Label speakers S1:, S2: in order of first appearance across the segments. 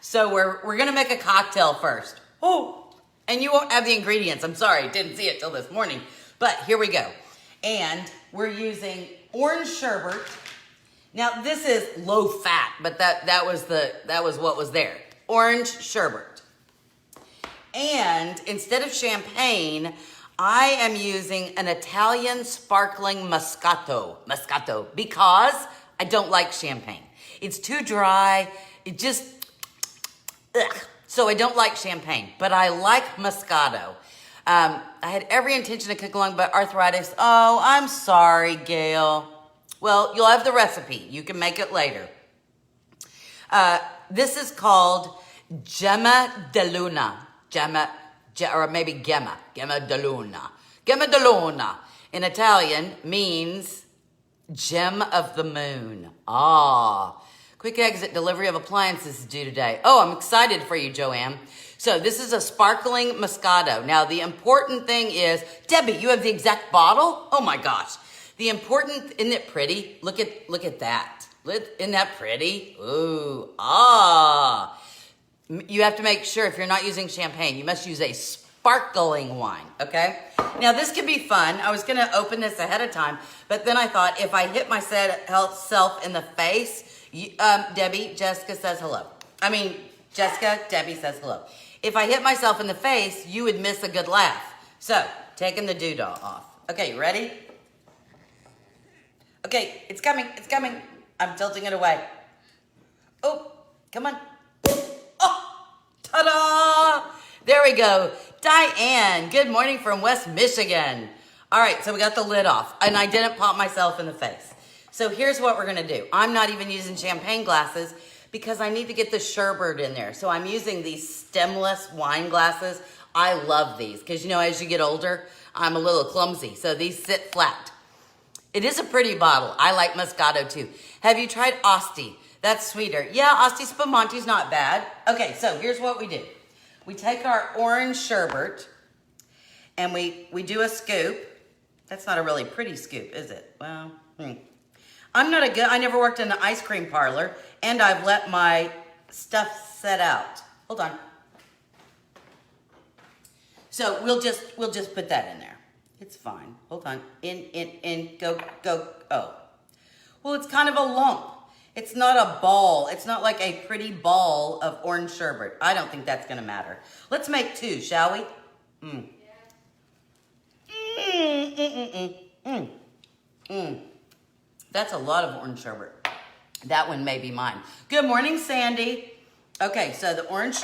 S1: So we're gonna make a cocktail first. Oh, and you won't have the ingredients. I'm sorry, didn't see it till this morning. But here we go. And we're using orange sherbet. Now this is low fat, but that was what was there. Orange sherbet. And instead of champagne, I am using an Italian sparkling Moscato, because I don't like champagne. It's too dry. It just, ugh. So I don't like champagne, but I like Moscato. I had every intention of cooking along, but arthritis. Oh, I'm sorry, Gail. Well, you'll have the recipe. You can make it later. This is called Gemma de Luna. Or maybe Gemma de Luna. Gemma de Luna in Italian means gem of the moon. Quick exit delivery of appliances is due today. Oh, I'm excited for you, Joanne. So this is a sparkling Moscato. Now the important thing is, Debbie, you have the exact bottle? Oh my gosh. Isn't it pretty? Look at that. Isn't that pretty? Ooh, You have to make sure if you're not using champagne, you must use a sparkling wine, okay? Now this could be fun. I was gonna open this ahead of time, but then I thought if I hit myself in the face, Debbie, Jessica says hello. Debbie says hello. If I hit myself in the face, you would miss a good laugh. So, taking the doodah off. Okay, you ready? Okay, it's coming. I'm tilting it away. Oh, come on. Oh, ta-da! There we go. Diane, good morning from West Michigan. All right, so we got the lid off, and I didn't pop myself in the face. So here's what we're gonna do. I'm not even using champagne glasses because I need to get the sherbet in there. So I'm using these stemless wine glasses. I love these because, as you get older, I'm a little clumsy. So these sit flat. It is a pretty bottle. I like Moscato too. Have you tried Asti? That's sweeter. Yeah, Asti Spumanti's not bad. Okay, so here's what we do. We take our orange sherbet and we do a scoop. That's not a really pretty scoop, is it? Well, I never worked in an ice cream parlor, and I've let my stuff set out. Hold on. So we'll just put that in there. It's fine. Hold on. In, go. Oh. Well, it's kind of a lump. It's not a ball. It's not like a pretty ball of orange sherbet. I don't think that's gonna matter. Let's make two, shall we? That's a lot of orange sherbet. That one may be mine. Good morning, Sandy. Okay, so the orange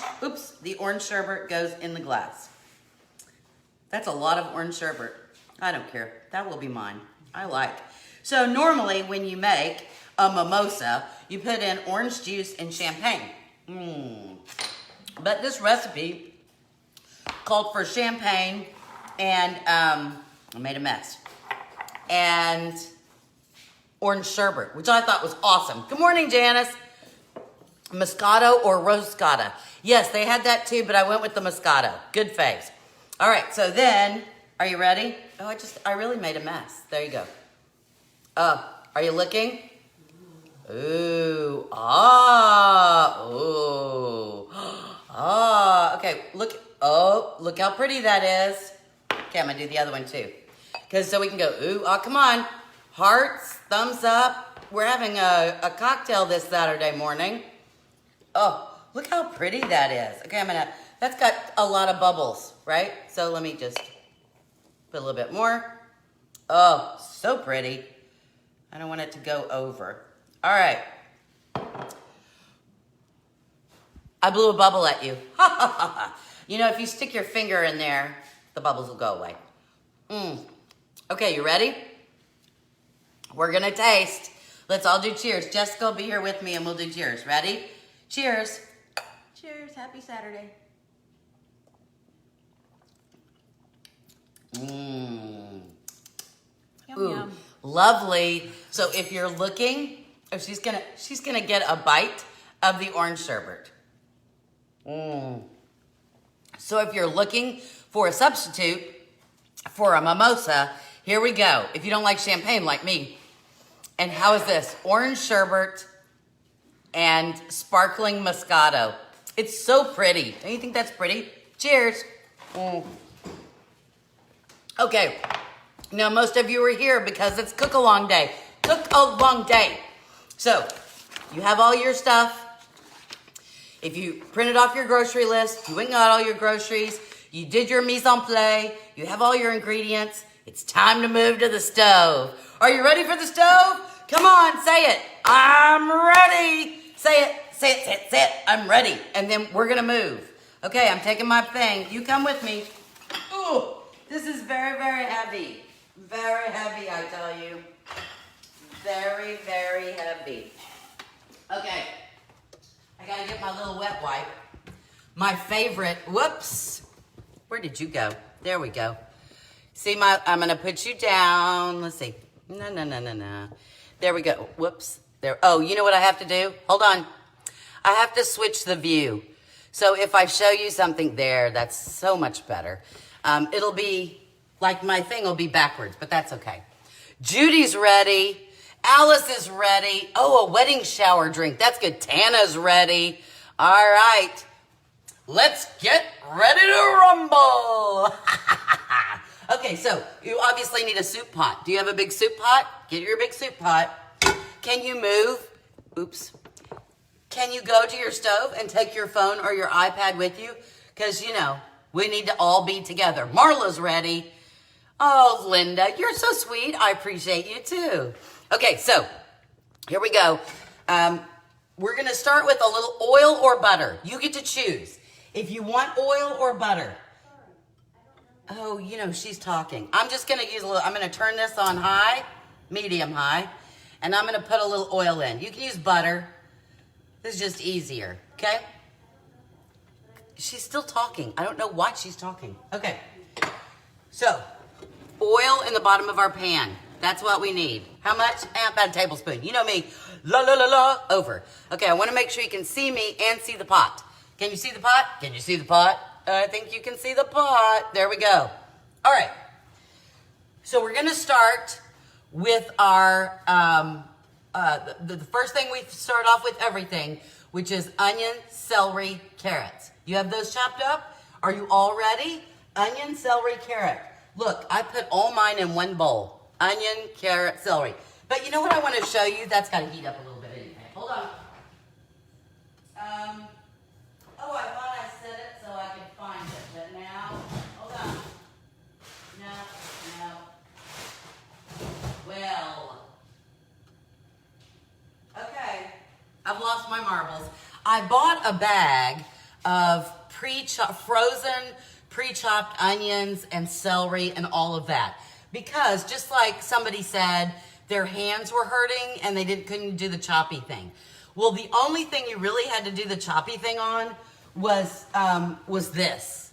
S1: sherbet goes in the glass. That's a lot of orange sherbet. I don't care. That will be mine. I like. So normally when you make a mimosa, you put in orange juice and champagne. But this recipe called for champagne and, I made a mess, and orange sherbet, which I thought was awesome. Good morning, Janice. Moscato or Roscata. Yes, they had that too, but I went with the Moscato. Good faves. All right, so then, are you ready? Oh, I really made a mess. There you go. Are you looking? Ooh, okay, look how pretty that is. Okay, I'm gonna do the other one too. So we can go, ooh, come on. Hearts, thumbs up. We're having a cocktail this Saturday morning. Oh, look how pretty that is. Okay, that's got a lot of bubbles, right? So let me just put a little bit more. Oh, so pretty. I don't want it to go over. All right. I blew a bubble at you. If you stick your finger in there, the bubbles will go away. Okay, you ready? We're gonna taste. Let's all do cheers. Jessica will be here with me and we'll do cheers. Ready? Cheers. Cheers, happy Saturday.
S2: Yum,
S1: Ooh,
S2: yum.
S1: lovely. So if you're looking, she's gonna get a bite of the orange sherbet. So if you're looking for a substitute for a mimosa, here we go. If you don't like champagne like me. And how is this? Orange sherbet and sparkling Moscato. It's so pretty. Don't you think that's pretty? Cheers. Okay. Now, most of you are here because it's cook-along day. Cook-along day. So, you have all your stuff. If you printed off your grocery list, you went and got all your groceries, you did your mise en place, you have all your ingredients, it's time to move to the stove. Are you ready for the stove? Come on, say it. I'm ready. Say it, say it, say it, say it. I'm ready. And then we're gonna move. Okay, I'm taking my thing. You come with me. Ooh, this is very, very heavy. Very heavy, I tell you. Very, very heavy. Okay. I gotta get my little wet wipe. My favorite, whoops. Where did you go? There we go. See, I'm gonna put you down. Let's see. No. There we go. Whoops. There. Oh, you know what I have to do? Hold on. I have to switch the view. So if I show you something there, that's so much better. It'll be, like my thing will be backwards, but that's okay. Judy's ready. Alice is ready. Oh, a wedding shower drink. That's good. Tana's ready. All right. Let's get ready to rumble. Okay, so you obviously need a soup pot. Do you have a big soup pot? Get your big soup pot. Can you move? Oops. Can you go to your stove and take your phone or your iPad with you? Because, you know, we need to all be together. Marla's ready. Oh, Linda, you're so sweet. I appreciate you too. Okay, so here we go. We're going to start with a little oil or butter. You get to choose if you want oil or butter. Oh, you know, she's talking. I'm just going to use a little, I'm going to turn this on high, medium high, and I'm going to put a little oil in. You can use butter. This is just easier, okay? She's still talking. I don't know why she's talking. Okay, so oil in the bottom of our pan. That's what we need. How much? About a tablespoon. You know me. La, la, la, la, over. Okay, I want to make sure you can see me and see the pot. Can you see the pot? Can you see the pot? I think you can see the pot. There we go. All right. So we're going to start with our, the first thing we start off with everything, which is onion, celery, carrots. You have those chopped up? Are you all ready? Onion, celery, carrot. Look, I put all mine in one bowl. Onion, carrot, celery. But you know what I want to show you? That's got to heat up a little bit anyway. Hold on. Oh, I thought I said it so I could find it. But now, hold on. No. Well. Okay. I've lost my marbles. I bought a bag of frozen, pre-chopped onions and celery and all of that. Because just like somebody said, their hands were hurting and they couldn't do the choppy thing. Well, the only thing you really had to do the choppy thing on was this.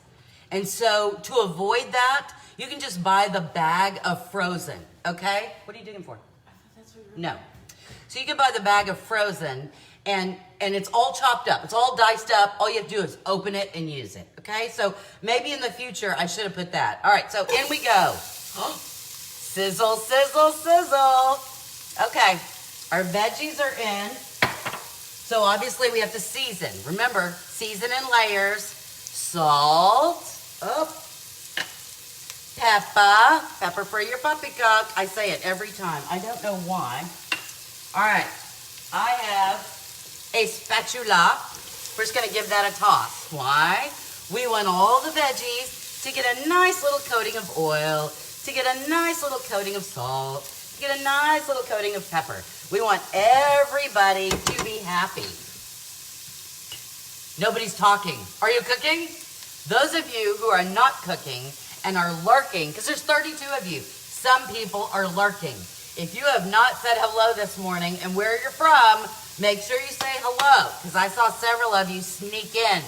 S1: And so to avoid that, you can just buy the bag of frozen, okay? What are you digging for?
S2: I thought that's what you were...
S1: No. So you can buy the bag of frozen and it's all chopped up. It's all diced up. All you have to do is open it and use it, okay? So maybe in the future, I should have put that. All right, so in we go. Sizzle, sizzle, sizzle. Okay, our veggies are in. So obviously we have to season. Remember, season in layers. Salt. Pepper for your paprika. I say it every time. I don't know why. All right, I have a spatula. We're just gonna give that a toss. Why? We want all the veggies to get a nice little coating of oil, to get a nice little coating of salt, to get a nice little coating of pepper. We want everybody to be happy. Nobody's talking. Are you cooking? Those of you who are not cooking and are lurking, because there's 32 of you, some people are lurking. If you have not said hello this morning and where you're from, make sure you say hello, because I saw several of you sneak in.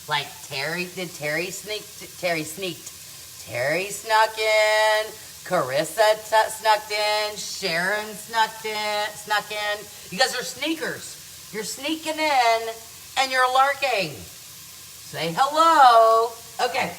S1: Like Terry sneaked. Terry snuck in. Carissa snuck in. Sharon snuck in. You guys are sneakers. You're sneaking in and you're lurking. Say hello. Okay.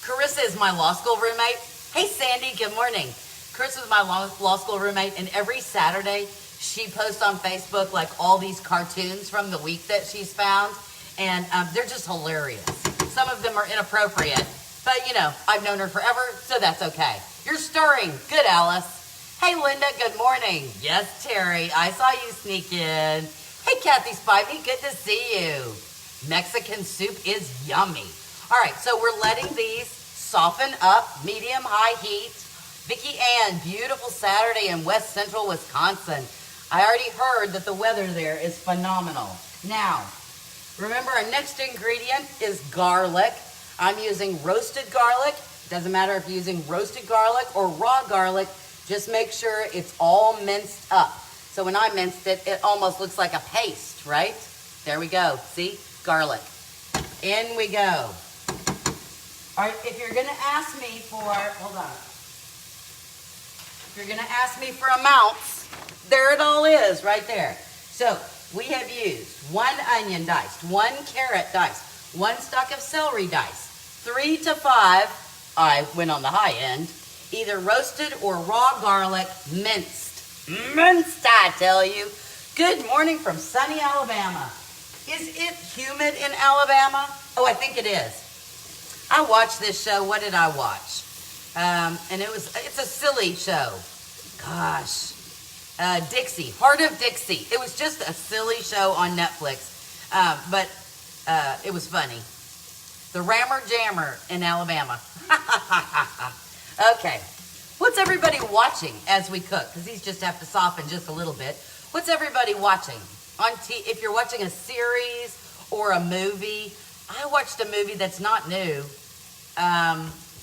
S1: Carissa is my law school roommate. Hey, Sandy, good morning. Carissa is my law school roommate, and every Saturday she posts on Facebook like all these cartoons from the week that she's found. And they're just hilarious. Some of them are inappropriate, but you know, I've known her forever, so that's okay. You're stirring. Good, Alice. Hey, Linda, good morning. Yes, Terry, I saw you sneak in. Hey, Kathy Spivey, good to see you. Mexican soup is yummy. All right, so we're letting these soften up, medium-high heat. Vicki Ann, beautiful Saturday in West Central Wisconsin. I already heard that the weather there is phenomenal. Now, remember our next ingredient is garlic. I'm using roasted garlic. Doesn't matter if you're using roasted garlic or raw garlic, just make sure it's all minced up. So when I minced it, it almost looks like a paste, right? There we go, see? Garlic. In we go. All right, if you're gonna ask me for, hold on. If you're gonna ask me for amounts, there it all is, right there. So we have used 1 onion diced, 1 carrot diced, 1 stalk of celery diced, 3 to 5, I went on the high end, either roasted or raw garlic minced. Minced, I tell you. Good morning from sunny Alabama. Is it humid in Alabama? Oh, I think it is. I watched this show. What did I watch? And it's a silly show. Gosh. Dixie, Heart of Dixie. It was just a silly show on Netflix, but it was funny. The Rammer Jammer in Alabama. Okay, what's everybody watching as we cook? Because these just have to soften just a little bit. What's everybody watching? If you're watching a series or a movie, I watched a movie that's not new.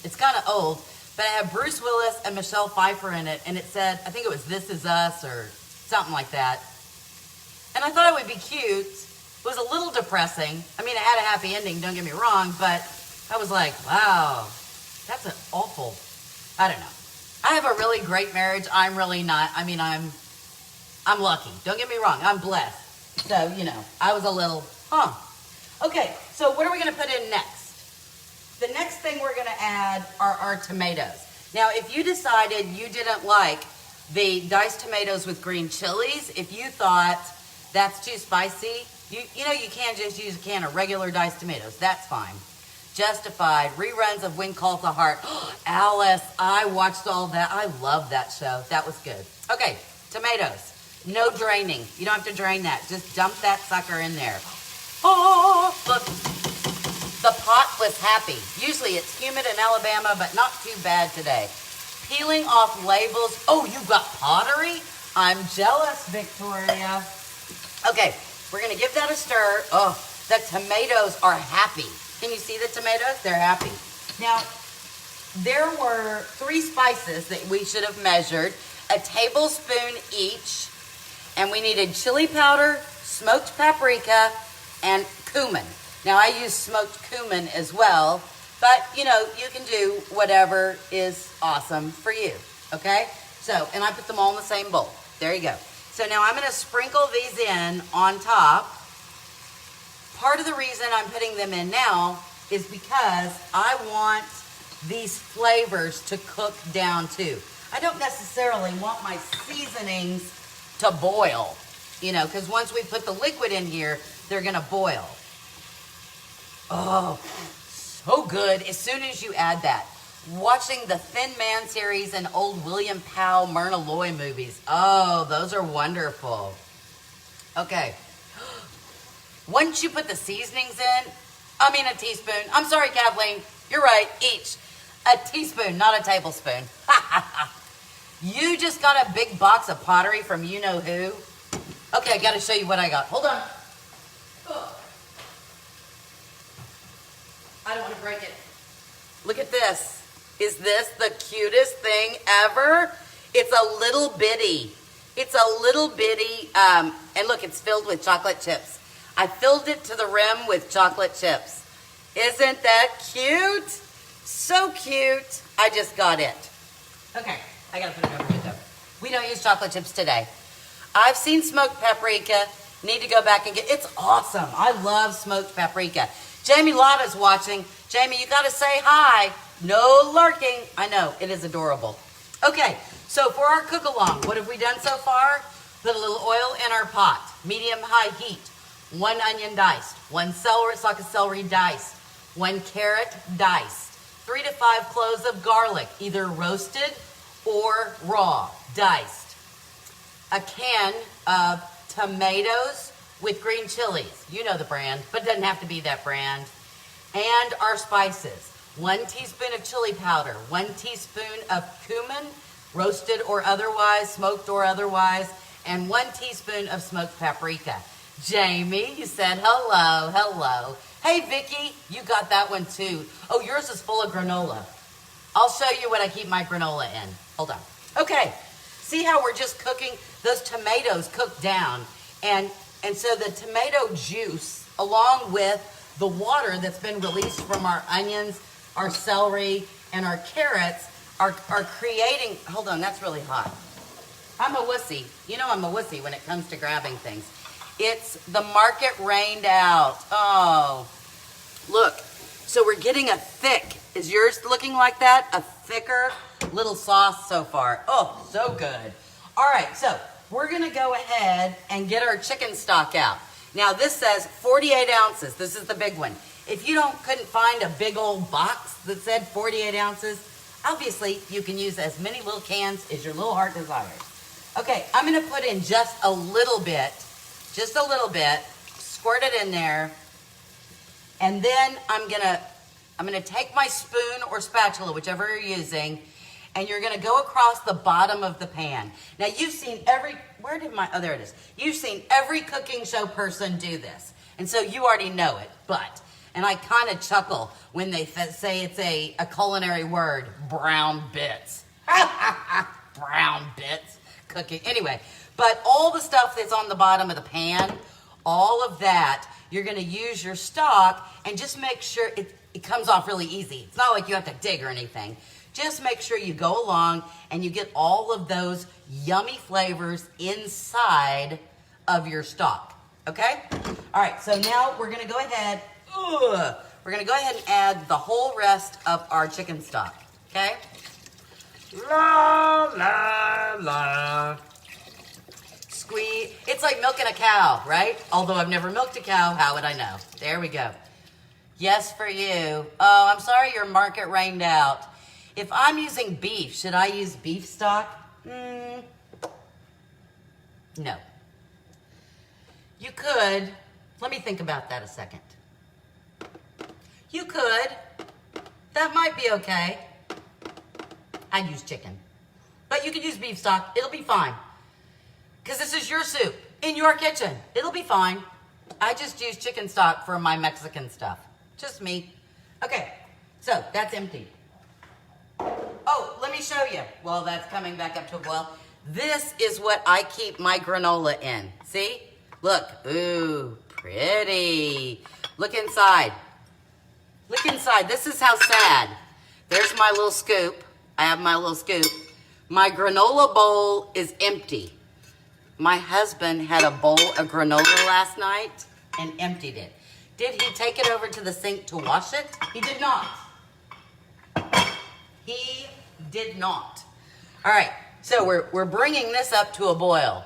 S1: It's kind of old. But it had Bruce Willis and Michelle Pfeiffer in it, and it said, I think it was This Is Us or something like that. And I thought it would be cute. It was a little depressing. I mean, it had a happy ending, don't get me wrong, but I was like, wow, that's an awful, I don't know. I have a really great marriage. I'm really not, I mean, I'm lucky. Don't get me wrong, I'm blessed. So, you know, I was a little, Okay, so what are we gonna put in next? The next thing we're gonna add are our tomatoes. Now, if you decided you didn't like the diced tomatoes with green chilies, if you thought that's too spicy, you know you can just use a can of regular diced tomatoes. That's fine. Justified, reruns of When Calls the Heart. Alice, I watched all that. I love that show. That was good. Okay, tomatoes. No draining. You don't have to drain that. Just dump that sucker in there. Oh, look. The pot was happy. Usually it's humid in Alabama, but not too bad today. Peeling off labels. Oh, you've got pottery? I'm jealous, Victoria. Okay, we're gonna give that a stir. Oh, the tomatoes are happy. Can you see the tomatoes? They're happy. Now, there were 3 spices that we should have measured, a tablespoon each, and we needed chili powder, smoked paprika, and cumin. Now, I use smoked cumin as well, but, you know, you can do whatever is awesome for you, okay? So, and I put them all in the same bowl. There you go. So now I'm going to sprinkle these in on top. Part of the reason I'm putting them in now is because I want these flavors to cook down too. I don't necessarily want my seasonings to boil, you know, because once we put the liquid in here, they're going to boil. Oh, so good as soon as you add that. Watching the Thin Man series and old William Powell, Myrna Loy movies. Oh, those are wonderful. Okay. Once you put the seasonings in, a teaspoon. I'm sorry, Kathleen. You're right, each. A teaspoon, not a tablespoon. You just got a big box of pottery from you-know-who. Okay, I got to show you what I got. Hold on. I don't want to break it. Look at this. Is this the cutest thing ever? It's a little bitty. And look, it's filled with chocolate chips. I filled it to the rim with chocolate chips. Isn't that cute? So cute. I just got it. Okay, I gotta put it over here though. We don't use chocolate chips today. I've seen smoked paprika. Need to go back and get, it's awesome. I love smoked paprika. Jamie Lotta's watching. Jamie, you gotta say hi. No lurking. I know, it is adorable. Okay, so for our cook along, what have we done so far? Put a little oil in our pot, medium-high heat. 1 onion diced, 1 stalk of celery diced, 1 carrot diced, 3 to 5 cloves of garlic, either roasted or raw, diced, a can of tomatoes with green chilies. You know the brand, but it doesn't have to be that brand. And our spices. 1 teaspoon of chili powder, 1 teaspoon of cumin, roasted or otherwise, smoked or otherwise, and 1 teaspoon of smoked paprika. Jamie, you said hello, hello. Hey, Vicky, you got that one too. Oh, yours is full of granola. I'll show you what I keep my granola in. Hold on. Okay, see how we're just cooking? Those tomatoes cooked down. And so the tomato juice, along with the water that's been released from our onions, our celery, and our carrots are creating, hold on, that's really hot. I'm a wussy. You know I'm a wussy when it comes to grabbing things. It's the market rained out. Oh, look. So we're getting a thick, is yours looking like that? A thicker little sauce so far. Oh, so good. All right, so we're gonna go ahead and get our chicken stock out. Now this says 48 ounces. This is the big one. If you couldn't find a big old box that said 48 ounces, obviously you can use as many little cans as your little heart desires. Okay, I'm gonna put in just a little bit, squirt it in there, and then I'm gonna take my spoon or spatula, whichever you're using, and you're gonna go across the bottom of the pan. Now you've seen there it is. You've seen every cooking show person do this, and so you already know it, and I kind of chuckle when they say it's a culinary word, brown bits. Brown bits, cooking. Anyway, but all the stuff that's on the bottom of the pan, all of that, you're gonna use your stock and just make sure it comes off really easy. It's not like you have to dig or anything. Just make sure you go along and you get all of those yummy flavors inside of your stock, okay? All right, so now we're gonna go ahead, and add the whole rest of our chicken stock, okay? La, la, la. Squeeze. It's like milking a cow, right? Although I've never milked a cow, how would I know? There we go. Yes, for you. Oh, I'm sorry your market rained out. If I'm using beef, should I use beef stock? No. You could. Let me think about that a second. You could. That might be okay. I'd use chicken. But you could use beef stock. It'll be fine. Because this is your soup in your kitchen. It'll be fine. I just use chicken stock for my Mexican stuff. Just me. Okay, so that's empty. Oh, let me show you. Well, that's coming back up to a boil. This is what I keep my granola in. See? Look. Ooh, pretty. Look inside. Look inside. This is how sad. There's my little scoop. I have my little scoop. My granola bowl is empty. My husband had a bowl of granola last night and emptied it. Did he take it over to the sink to wash it? He did not. He did not. All right, so we're bringing this up to a boil.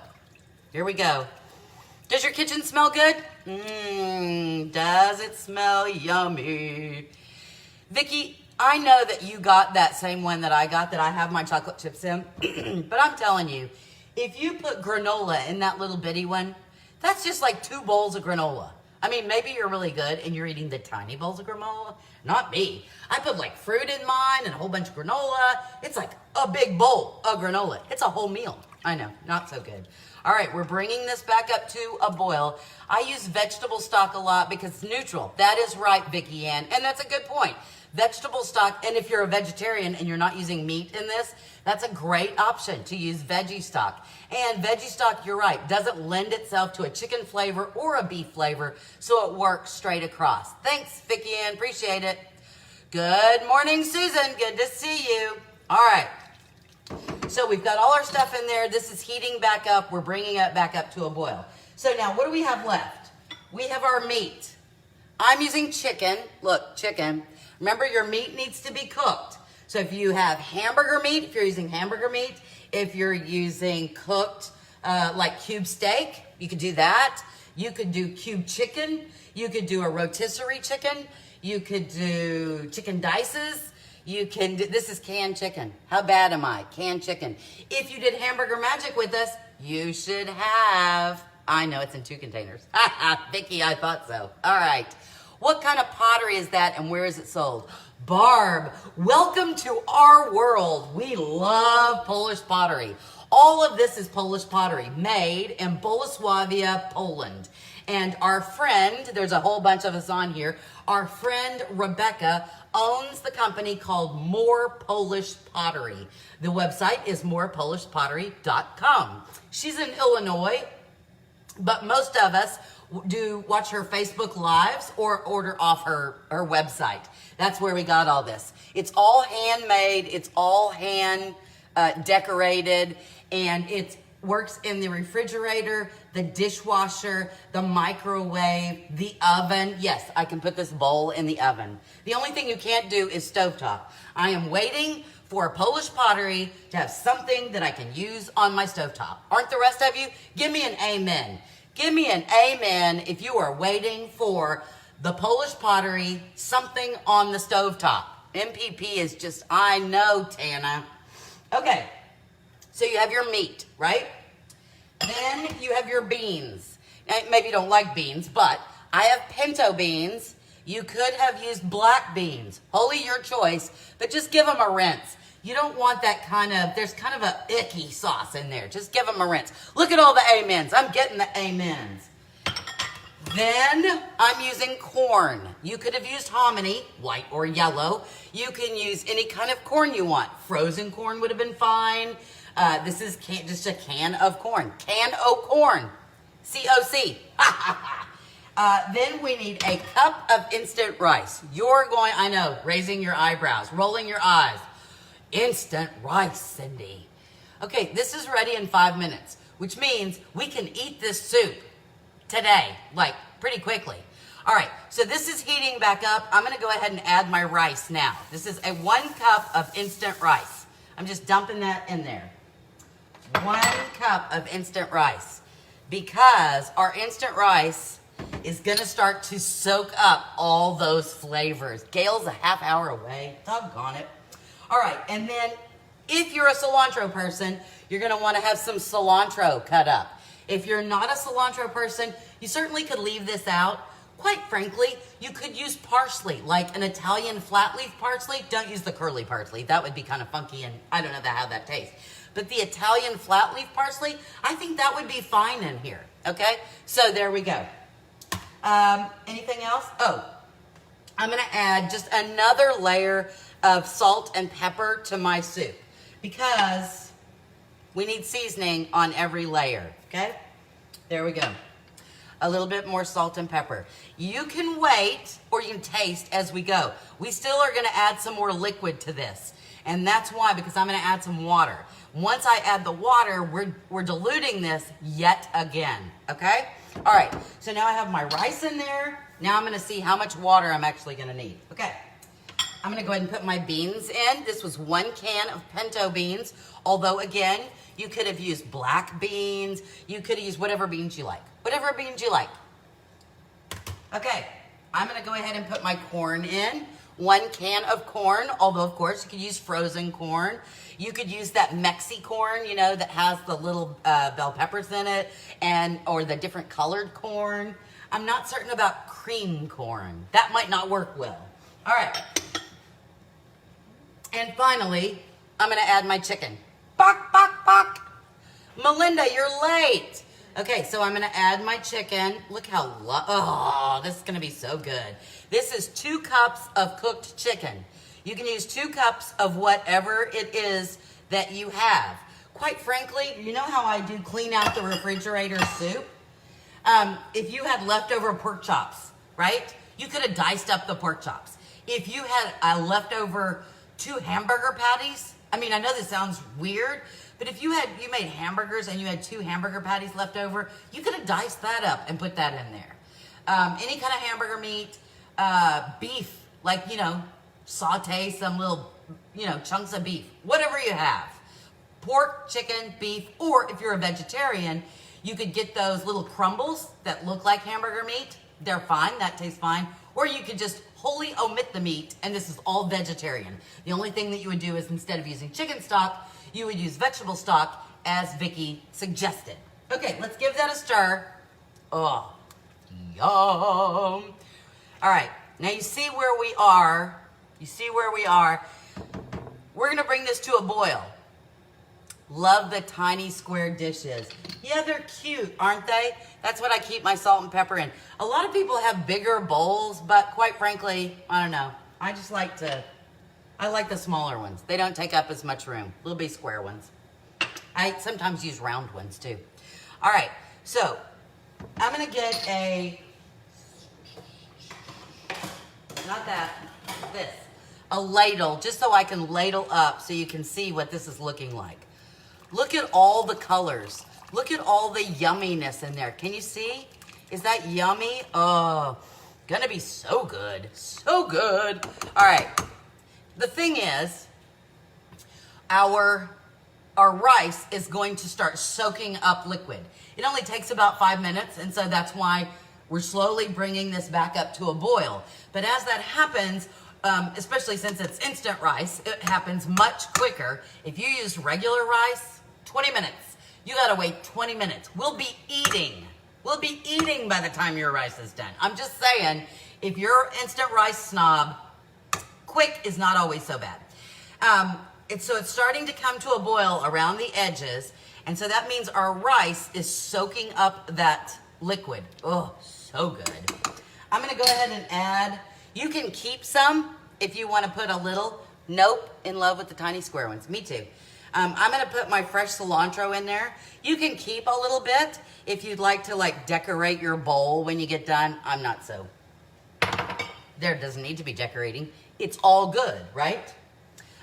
S1: Here we go. Does your kitchen smell good? Does it smell yummy? Vicki, I know that you got that same one that I got, that I have my chocolate chips in, but I'm telling you, if you put granola in that little bitty one, that's just like 2 bowls of granola. I mean, maybe you're really good and you're eating the tiny bowls of granola. Not me. I put like fruit in mine and a whole bunch of granola. It's like a big bowl of granola. It's a whole meal. I know, not so good. All right, we're bringing this back up to a boil. I use vegetable stock a lot because it's neutral. That is right, Vicki Ann, and that's a good point. Vegetable stock, and if you're a vegetarian and you're not using meat in this, that's a great option to use veggie stock. And veggie stock, you're right, doesn't lend itself to a chicken flavor or a beef flavor, so it works straight across. Thanks, Vicki Ann, appreciate it. Good morning, Susan, good to see you. All right, so we've got all our stuff in there. This is heating back up. We're bringing it back up to a boil. So now what do we have left? We have our meat. I'm using chicken. Look, chicken. Remember, your meat needs to be cooked. So if you have hamburger meat, if you're using hamburger meat, if you're using cooked like cube steak, you could do that. You could do cube chicken. You could do a rotisserie chicken. You could do chicken dices. You can do, this is canned chicken. How bad am I? Canned chicken. If you did hamburger magic with us, you should have, I know it's in 2 containers. Vicky, I thought so. All right. What kind of pottery is that and where is it sold? Barb, welcome to our world. We love Polish pottery. All of this is Polish pottery made in Bolesławia, Poland. And our friend, there's a whole bunch of us on here, our friend Rebecca owns the company called More Polish Pottery. The website is morepolishpottery.com. She's in Illinois, but most of us do watch her Facebook Lives or order off her website. That's where we got all this. It's all handmade, it's all hand decorated, and it works in the refrigerator, the dishwasher, the microwave, the oven. Yes, I can put this bowl in the oven. The only thing you can't do is stovetop. I am waiting for Polish pottery to have something that I can use on my stovetop. Aren't the rest of you? Give me an amen. Give me an amen if you are waiting for the Polish pottery, something on the stovetop. MPP is just, I know, Tana. Okay, so you have your meat, right? Then you have your beans. Now, maybe you don't like beans, but I have pinto beans. You could have used black beans. Wholly your choice, but just give them a rinse. You don't want that kind of, there's kind of a icky sauce in there. Just give them a rinse. Look at all the amens. I'm getting the amens. Then I'm using corn. You could have used hominy, white or yellow. You can use any kind of corn you want. Frozen corn would have been fine. This is just a can of corn. Can o' corn. C-O-C. Then we need a cup of instant rice. You're going, I know, raising your eyebrows, rolling your eyes. Instant rice, Cindy. Okay, this is ready in 5 minutes, which means we can eat this soup today, like pretty quickly. All right, so this is heating back up. I'm gonna go ahead and add my rice now. This is a 1 cup of instant rice. I'm just dumping that in there. 1 cup of instant rice, because our instant rice is gonna start to soak up all those flavors. Gail's a half hour away, doggone it. All right, and then if you're a cilantro person, you're gonna wanna have some cilantro cut up. If you're not a cilantro person, you certainly could leave this out. Quite frankly, you could use parsley, like an Italian flat leaf parsley. Don't use the curly parsley. That would be kind of funky and I don't know how that tastes. But the Italian flat leaf parsley, I think that would be fine in here, okay? So there we go. Anything else? Oh, I'm gonna add just another layer of salt and pepper to my soup because we need seasoning on every layer, okay? There we go. A little bit more salt and pepper. You can wait or you can taste as we go. We still are gonna add some more liquid to this. And that's why, because I'm gonna add some water. Once I add the water, we're diluting this yet again, okay? All right, so now I have my rice in there. Now I'm gonna see how much water I'm actually gonna need. Okay, I'm gonna go ahead and put my beans in. This was 1 can of pinto beans, although again, you could have used black beans. You could have used whatever beans you like. Whatever beans you like. Okay, I'm gonna go ahead and put my corn in. 1 can of corn, although of course you could use frozen corn. You could use that Mexi corn, you know, that has the little bell peppers in it, or the different colored corn. I'm not certain about cream corn. That might not work well. All right. And finally, I'm gonna add my chicken. Bok, bok, bok. Melinda, you're late. Okay, so I'm gonna add my chicken. Look how, oh, this is gonna be so good. This is 2 cups of cooked chicken. You can use 2 cups of whatever it is that you have. Quite frankly, you know how I do clean out the refrigerator soup? If you had leftover pork chops, right? You could have diced up the pork chops. If you had a leftover 2 hamburger patties, I mean, I know this sounds weird, but if you made hamburgers and you had 2 hamburger patties left over, you could have diced that up and put that in there. Any kind of hamburger meat, beef, like, you know, saute some little, you know, chunks of beef, whatever you have. Pork, chicken, beef, or if you're a vegetarian, You could get those little crumbles that look like hamburger meat. They're fine, that tastes fine. Or you could just wholly omit the meat, and this is all vegetarian. The only thing that you would do is instead of using chicken stock, you would use vegetable stock as Vicky suggested. Okay, let's give that a stir. Oh, yum. All right, now you see where we are. You see where we are. We're gonna bring this to a boil. Love the tiny square dishes. Yeah, they're cute, aren't they? That's what I keep my salt and pepper in. A lot of people have bigger bowls, but quite frankly, I don't know. I like the smaller ones. They don't take up as much room. Little bitty square ones. I sometimes use round ones too. All right, so I'm gonna get a ladle, just so I can ladle up so you can see what this is looking like. Look at all the colors. Look at all the yumminess in there. Can you see? Is that yummy? Oh, gonna be so good. So good. All right. The thing is, our rice is going to start soaking up liquid. It only takes about 5 minutes, and so that's why we're slowly bringing this back up to a boil. But as that happens, especially since it's instant rice, it happens much quicker. If you use regular rice, 20 minutes. You gotta wait 20 minutes. We'll be eating. We'll be eating by the time your rice is done. I'm just saying, if you're instant rice snob, quick is not always so bad. So it's starting to come to a boil around the edges, and so that means our rice is soaking up that liquid. Oh, so good. I'm gonna go ahead and add, you can keep some if you wanna put a little. Nope, in love with the tiny square ones. Me too. I'm gonna put my fresh cilantro in there. You can keep a little bit if you'd like to decorate your bowl when you get done. I'm not so. There doesn't need to be decorating. It's all good, right?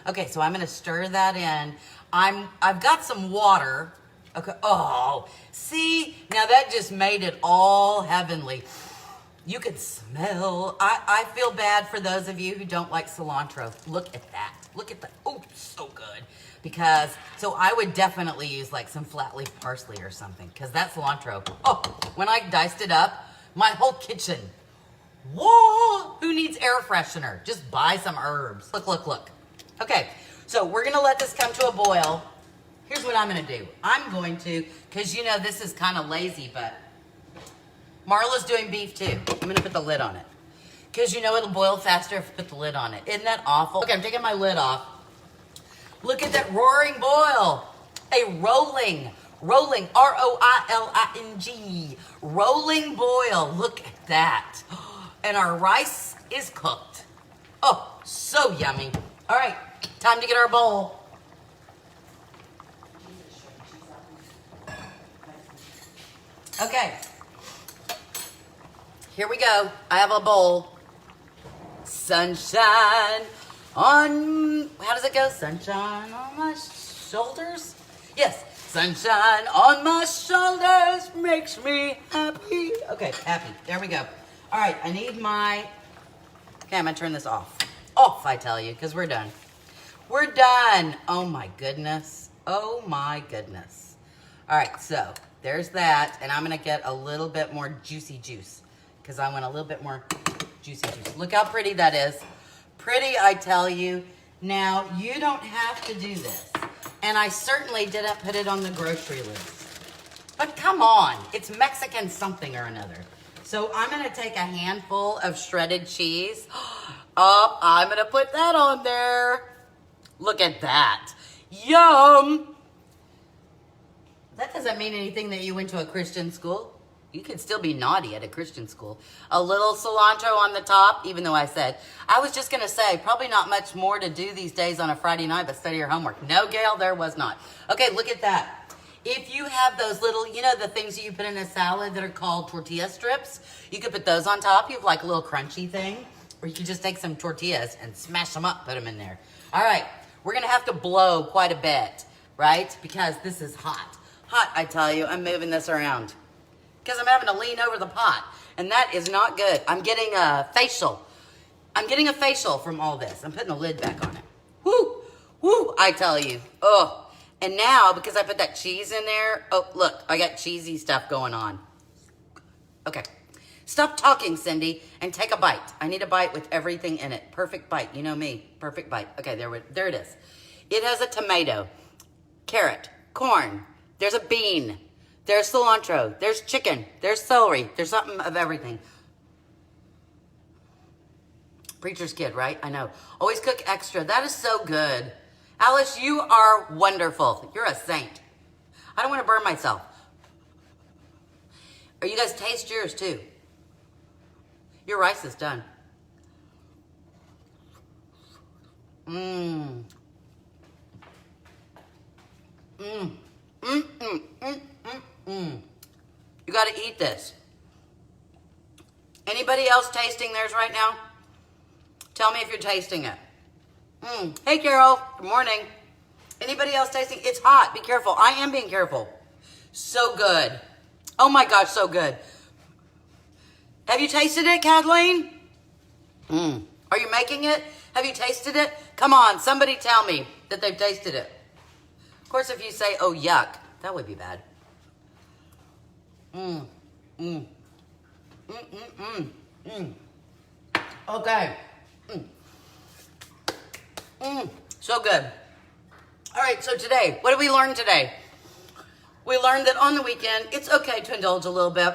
S1: Okay, so I'm gonna stir that in. I've got some water. Okay, oh, see? Now that just made it all heavenly. You can smell. I feel bad for those of you who don't like cilantro. Look at that. Look at that. Oh, so good. So I would definitely use some flat leaf parsley or something, because that cilantro, oh, when I diced it up, my whole kitchen, whoa, who needs air freshener? Just buy some herbs. Look, look, look. Okay, so we're gonna let this come to a boil. Here's what I'm gonna do. I'm going to, because you know this is kind of lazy, but Marla's doing beef too. I'm gonna put the lid on it. Because you know it'll boil faster if you put the lid on it. Isn't that awful? Okay, I'm taking my lid off. Look at that roaring boil. A rolling, R-O-I-L-I-N-G, rolling boil. Look at that. And our rice is cooked. Oh, so yummy. All right, time to get our bowl. Okay, here we go. I have a bowl. Sunshine on, how does it go? Sunshine on my shoulders? Yes, sunshine on my shoulders makes me happy. Okay, happy, there we go. All right, I need my, okay, I'm gonna turn this off. Off, I tell you, because we're done. We're done. Oh my goodness. Oh my goodness. All right, so there's that, and I'm gonna get a little bit more juicy juice, because I want a little bit more juicy juice. Look how pretty that is. Pretty, I tell you. Now, you don't have to do this, and I certainly didn't put it on the grocery list. But come on, it's Mexican something or another. So I'm gonna take a handful of shredded cheese. Oh, I'm gonna put that on there. Look at that. Yum! That doesn't mean anything that you went to a Christian school. You can still be naughty at a Christian school. A little cilantro on the top, even though I was just gonna say, probably not much more to do these days on a Friday night but study your homework. No, Gail, there was not. Okay, look at that. If you have those little, you know the things that you put in a salad that are called tortilla strips, you could put those on top. You have a little crunchy thing. Or you could just take some tortillas and smash them up, put them in there. All right, we're gonna have to blow quite a bit, right? Because this is hot. Hot, I tell you. I'm moving this around because I'm having to lean over the pot, and that is not good. I'm getting a facial. I'm getting a facial from all this. I'm putting the lid back on it. Woo, woo, I tell you. Oh, And now, because I put that cheese in there, oh, look, I got cheesy stuff going on. Okay. Stop talking, Cindy, and take a bite. I need a bite with everything in it. Perfect bite. You know me. Perfect bite. Okay, there it is. It has a tomato, carrot, corn. There's a bean. There's cilantro. There's chicken. There's celery. There's something of everything. Preacher's kid, right? I know. Always cook extra. That is so good. Alice, you are wonderful. You're a saint. I don't want to burn myself. Or you guys taste yours too. Your rice is done. Mmm. Mmm. Mmm. Mmm. Mmm. Mmm. You got to eat this. Anybody else tasting theirs right now? Tell me if you're tasting it. Hey, Carol. Good morning. Anybody else tasting? It's hot. Be careful. I am being careful. So good. Oh my gosh, so good. Have you tasted it, Kathleen? Are you making it? Have you tasted it? Come on, somebody tell me that they've tasted it. Of course, if you say, oh, yuck, that would be bad. Okay. So good. All right, so today, what did we learn today? We learned that on the weekend, it's okay to indulge a little bit.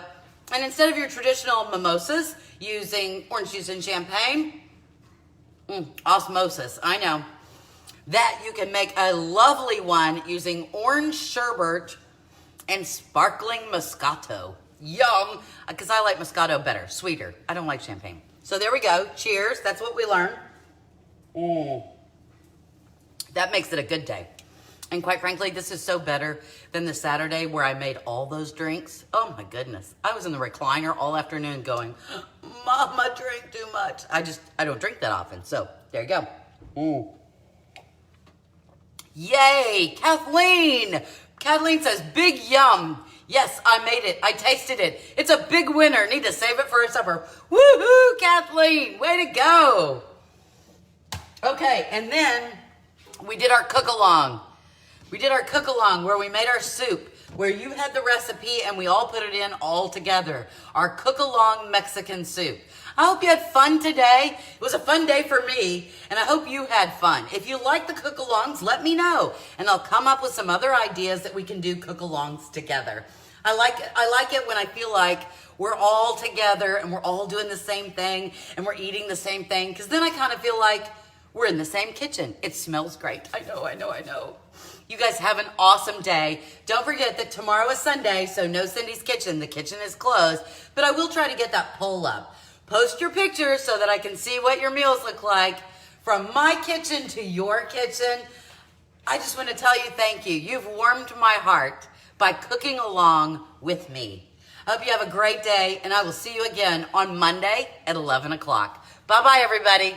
S1: And instead of your traditional mimosas, using orange juice and champagne, osmosis, I know, that you can make a lovely one using orange sherbet and sparkling Moscato. Yum, because I like Moscato better, sweeter. I don't like champagne. So there we go. Cheers. That's what we learned. That makes it a good day. And quite frankly, this is so better than the Saturday where I made all those drinks. Oh my goodness. I was in the recliner all afternoon going, Mom, I drink too much. I don't drink that often. So there you go. Yay, Kathleen. Kathleen says, big yum. Yes, I made it. I tasted it. It's a big winner. Need to save it for a supper. Woohoo, Kathleen. Way to go. Okay, and then we did our cook-along. We did our cook-along where we made our soup, where you had the recipe and we all put it in all together. Our cook-along Mexican soup. I hope you had fun today. It was a fun day for me, and I hope you had fun. If you like the cook-alongs, let me know, and I'll come up with some other ideas that we can do cook-alongs together. I like it when I feel like we're all together and we're all doing the same thing and we're eating the same thing, because then I kind of feel like we're in the same kitchen. It smells great. I know. You guys have an awesome day. Don't forget that tomorrow is Sunday, so no Cindy's Kitchen. The kitchen is closed, but I will try to get that poll up. Post your pictures so that I can see what your meals look like. From my kitchen to your kitchen, I just want to tell you thank you. You've warmed my heart by cooking along with me. I hope you have a great day, and I will see you again on Monday at 11 o'clock. Bye-bye, everybody.